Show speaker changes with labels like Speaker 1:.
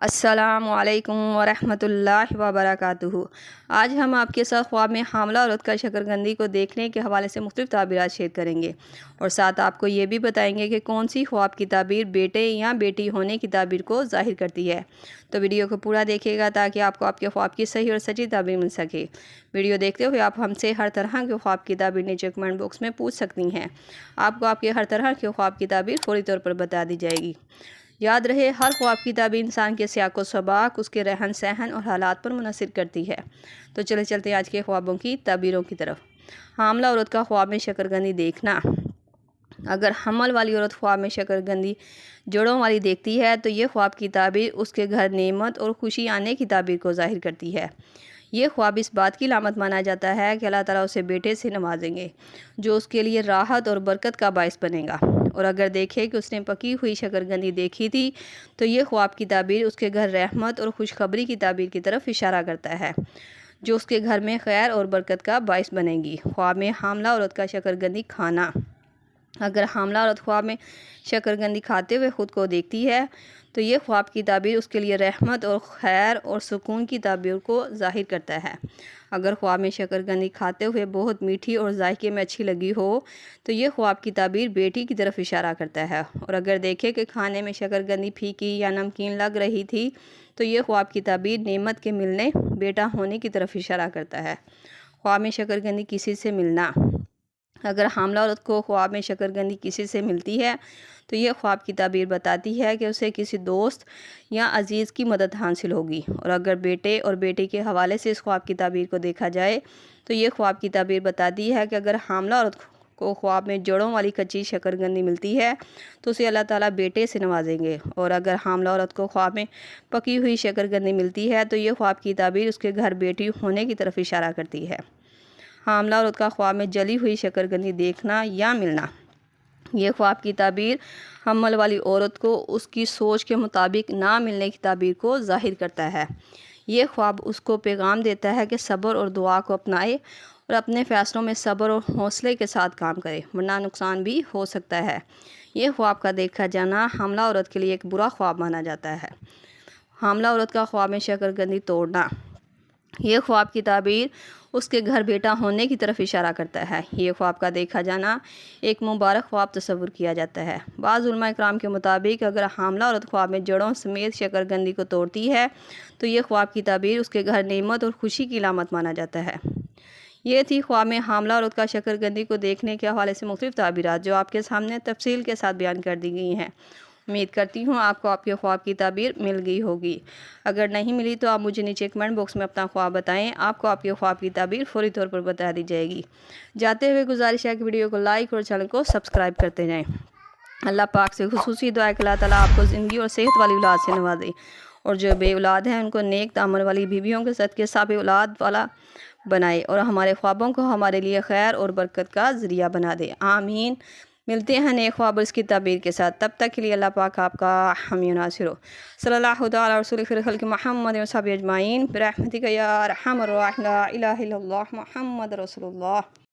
Speaker 1: السلام علیکم ورحمۃ اللہ وبرکاتہ۔ آج ہم آپ کے ساتھ خواب میں حاملہ عورت کا شکرگندی کو دیکھنے کے حوالے سے مختلف تعبیرات شیئر کریں گے، اور ساتھ آپ کو یہ بھی بتائیں گے کہ کون سی خواب کی تعبیر بیٹے یا بیٹی ہونے کی تعبیر کو ظاہر کرتی ہے۔ تو ویڈیو کو پورا دیکھیے گا تاکہ آپ کو آپ کے خواب کی صحیح اور سچی تعبیر مل سکے۔ ویڈیو دیکھتے ہوئے آپ ہم سے ہر طرح کے خواب کی تعبیر نیچے کمنٹ باکس میں پوچھ سکتی ہیں۔ آپ کو آپ کے ہر طرح کے خواب کی تعبیر فوری طور پر بتا دی جائے گی۔ یاد رہے، ہر خواب کی تعبیر انسان کے سیاق و سباق، اس کے رہن سہن اور حالات پر منحصر کرتی ہے۔ تو چلتے ہیں آج کے خوابوں کی تعبیروں کی طرف۔ حاملہ عورت کا خواب میں شکرگندی دیکھنا۔ اگر حمل والی عورت خواب میں شکرگندی جوڑوں والی دیکھتی ہے تو یہ خواب کی تعبیر اس کے گھر نعمت اور خوشی آنے کی تعبیر کو ظاہر کرتی ہے۔ یہ خواب اس بات کی علامت مانا جاتا ہے کہ اللہ تعالیٰ اسے بیٹے سے نوازیں گے جو اس کے لیے راحت اور برکت کا باعث بنے گا، اور اگر دیکھے کہ اس نے پکی ہوئی شکرگندی دیکھی تھی تو یہ خواب کی تعبیر اس کے گھر رحمت اور خوشخبری کی تعبیر کی طرف اشارہ کرتا ہے جو اس کے گھر میں خیر اور برکت کا باعث بنے گی۔ خواب میں حاملہ عورت کا شکرگندی کھانا۔ اگر حاملہ عورت خواب میں شکرگندی کھاتے ہوئے خود کو دیکھتی ہے تو یہ خواب کی تعبیر اس کے لیے رحمت اور خیر اور سکون کی تعبیر کو ظاہر کرتا ہے۔ اگر خواب میں شکرگندی کھاتے ہوئے بہت میٹھی اور ذائقے میں اچھی لگی ہو تو یہ خواب کی تعبیر بیٹی کی طرف اشارہ کرتا ہے، اور اگر دیکھے کہ کھانے میں شکرگندی پھیکی یا نمکین لگ رہی تھی تو یہ خواب کی تعبیر نعمت کے ملنے، بیٹا ہونے کی طرف اشارہ کرتا ہے۔ خواب میں شکرگندی کسی سے ملنا۔ اگر حاملہ عورت کو خواب میں شکرگندی کسی سے ملتی ہے تو یہ خواب کی تعبیر بتاتی ہے کہ اسے کسی دوست یا عزیز کی مدد حاصل ہوگی، اور اگر بیٹے اور بیٹی کے حوالے سے اس خواب کی تعبیر کو دیکھا جائے تو یہ خواب کی تعبیر بتاتی ہے کہ اگر حاملہ عورت کو خواب میں جڑوں والی کچی شکرگندی ملتی ہے تو اسے اللہ تعالیٰ بیٹے سے نوازیں گے، اور اگر حاملہ عورت کو خواب میں پکی ہوئی شکرگندی ملتی ہے تو یہ خواب کی تعبیر اس کے گھر بیٹی ہونے کی طرف اشارہ کرتی ہے۔ حاملہ عورت کا خواب میں جلی ہوئی شکرگندی دیکھنا یا ملنا۔ یہ خواب کی تعبیر حمل والی عورت کو اس کی سوچ کے مطابق نہ ملنے کی تعبیر کو ظاہر کرتا ہے۔ یہ خواب اس کو پیغام دیتا ہے کہ صبر اور دعا کو اپنائے اور اپنے فیصلوں میں صبر اور حوصلے کے ساتھ کام کرے، ورنہ نقصان بھی ہو سکتا ہے۔ یہ خواب کا دیکھا جانا حاملہ عورت کے لیے ایک برا خواب مانا جاتا ہے۔ حاملہ عورت کا خواب میں شکرگندی توڑنا۔ یہ خواب کی تعبیر اس کے گھر بیٹا ہونے کی طرف اشارہ کرتا ہے۔ یہ خواب کا دیکھا جانا ایک مبارک خواب تصور کیا جاتا ہے۔ بعض علماء کرام کے مطابق اگر حاملہ عورت خواب میں جڑوں سمیت شکرگندی کو توڑتی ہے تو یہ خواب کی تعبیر اس کے گھر نعمت اور خوشی کی علامت مانا جاتا ہے۔ یہ تھی خواب میں حاملہ عورت کا شکرگندی کو دیکھنے کے حوالے سے مختلف تعبیرات جو آپ کے سامنے تفصیل کے ساتھ بیان کر دی گئی ہیں۔ امید کرتی ہوں آپ کو آپ کے خواب کی تعبیر مل گئی ہوگی۔ اگر نہیں ملی تو آپ مجھے نیچے کمنٹ باکس میں اپنا خواب بتائیں، آپ کو آپ کے خواب کی تعبیر فوری طور پر بتا دی جائے گی۔ جاتے ہوئے گزارش ہے کہ ویڈیو کو لائک اور چینل کو سبسکرائب کرتے جائیں۔ اللہ پاک سے خصوصی دعا ہے کہ اللہ تعالیٰ آپ کو زندگی اور صحت والی اولاد سے نوازے، اور جو بے اولاد ہیں ان کو نیک دامن والی بیویوں کے صدقے صاحب اولاد والا بنائے، اور ہمارے خوابوں کو ہمارے لیے خیر اور برکت کا ذریعہ بنا دے، آمین۔ ملتے ہیں نئے خواب اور اس کی تعبیر کے ساتھ، تب تک کے لیے اللہ پاک آپ کا حامی و ناصر ہو۔ صلی اللہ تعالیٰ رسول خیر خلق محمد و صحبہ اجمعین برحمتک یا ارحم الراحمین، لا الہ الا اللہ محمد رسول اللہ۔